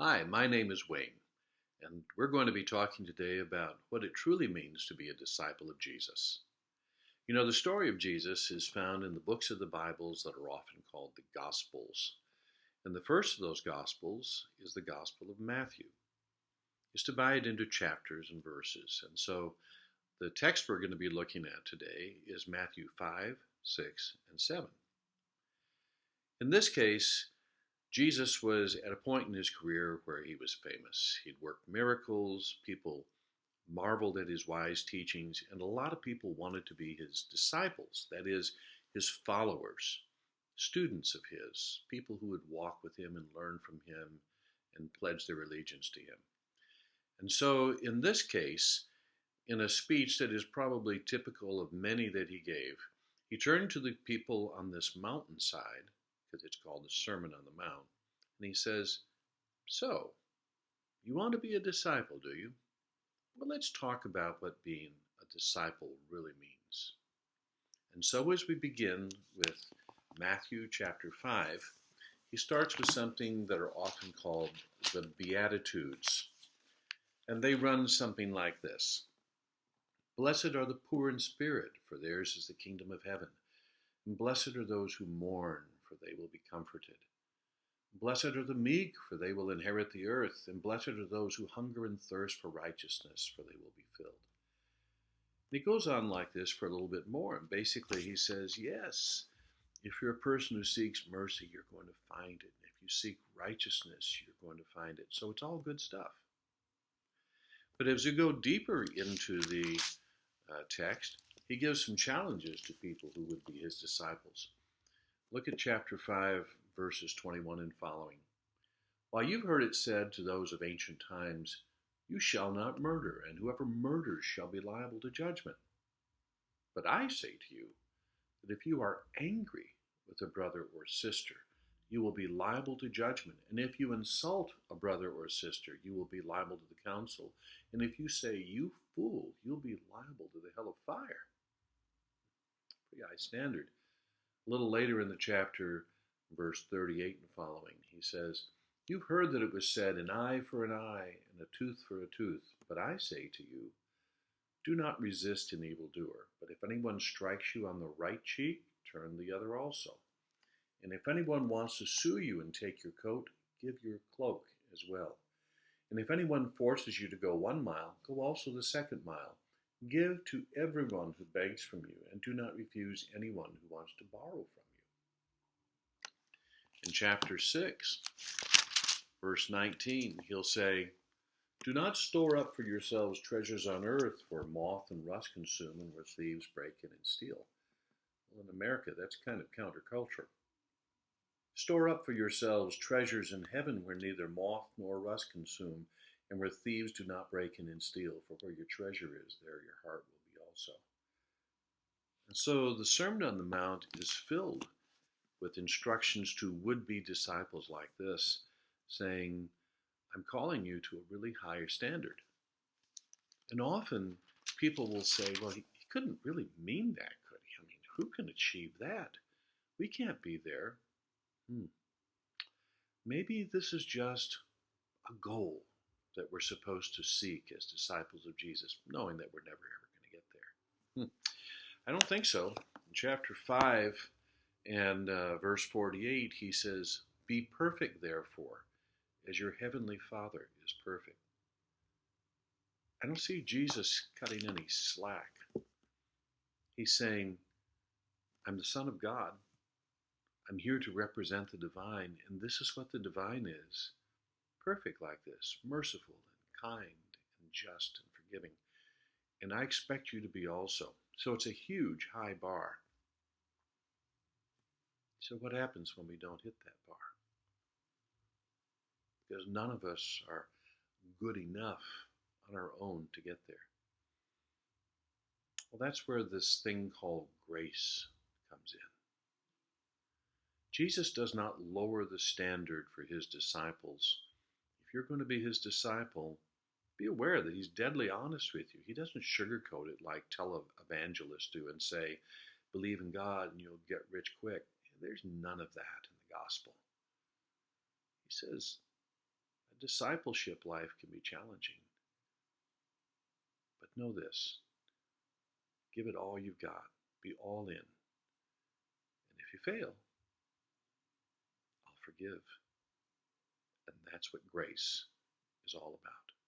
Hi, my name is Wayne, and we're going to be talking today about what it truly means to be a disciple of Jesus. You know, the story of Jesus is found in the books of the Bibles that are often called the Gospels. And the first of those Gospels is the Gospel of Matthew. It's divided into chapters and verses. And so the text we're going to be looking at today is Matthew 5, 6, and 7. In this case, Jesus was at a point in his career where he was famous. He'd worked miracles, people marveled at his wise teachings, and a lot of people wanted to be his disciples, that is, his followers, students of his, people who would walk with him and learn from him and pledge their allegiance to him. And so, in this case, in a speech that is probably typical of many that he gave, he turned to the people on this mountainside, because it's called the Sermon on the Mount, and he says, "So, you want to be a disciple, do you? Well, let's talk about what being a disciple really means." And so as we begin with Matthew chapter 5, he starts with something that are often called the Beatitudes. And they run something like this: "Blessed are the poor in spirit, for theirs is the kingdom of heaven. And blessed are those who mourn, for they will be comforted. Blessed are the meek, for they will inherit the earth. And blessed are those who hunger and thirst for righteousness, for they will be filled." And he goes on like this for a little bit more. And basically he says, yes, if you're a person who seeks mercy, you're going to find it. If you seek righteousness, you're going to find it. So it's all good stuff. But as you go deeper into the text, he gives some challenges to people who would be his disciples. Look at chapter 5, verses 21 and following. "While you've heard it said to those of ancient times, 'You shall not murder, and whoever murders shall be liable to judgment.' But I say to you that if you are angry with a brother or sister, you will be liable to judgment. And if you insult a brother or sister, you will be liable to the council. And if you say, 'You fool,' you'll be liable to the hell of fire." Pretty high standard. A little later in the chapter, verse 38 and following, he says, "You've heard that it was said, 'An eye for an eye and a tooth for a tooth.' But I say to you, do not resist an evildoer. But if anyone strikes you on the right cheek, turn the other also. And if anyone wants to sue you and take your coat, give your cloak as well. And if anyone forces you to go 1 mile, go also the 2nd mile. Give to everyone who begs from you, and do not refuse anyone who wants to borrow from you." In chapter 6, verse 19, he'll say, "Do not store up for yourselves treasures on earth, where moth and rust consume and where thieves break in and steal." Well, in America, that's kind of counterculture. "Store up for yourselves treasures in heaven, where neither moth nor rust consume, and where thieves do not break in and steal. For where your treasure is, there your heart will be also." And so the Sermon on the Mount is filled with instructions to would-be disciples like this, saying, I'm calling you to a really higher standard. And often people will say, well, he couldn't really mean that, could he? I mean, who can achieve that? We can't be there. Maybe this is just a goal that we're supposed to seek as disciples of Jesus, knowing that we're never ever going to get there. I don't think so. In chapter 5 and verse 48, he says, "Be perfect, therefore, as your heavenly Father is perfect." I don't see Jesus cutting any slack. He's saying, I'm the Son of God. I'm here to represent the divine, and this is what the divine is. Perfect like this, merciful and kind and just and forgiving. And I expect you to be also. So it's a huge, high bar. So what happens when we don't hit that bar? Because none of us are good enough on our own to get there. Well, that's where this thing called grace comes in. Jesus does not lower the standard for his disciples. If you're going to be his disciple, be aware that he's deadly honest with you. He doesn't sugarcoat it like televangelists do and say, believe in God and you'll get rich quick. There's none of that in the gospel. He says, discipleship life can be challenging. But know this: give it all you've got, be all in. And if you fail, I'll forgive. And that's what grace is all about.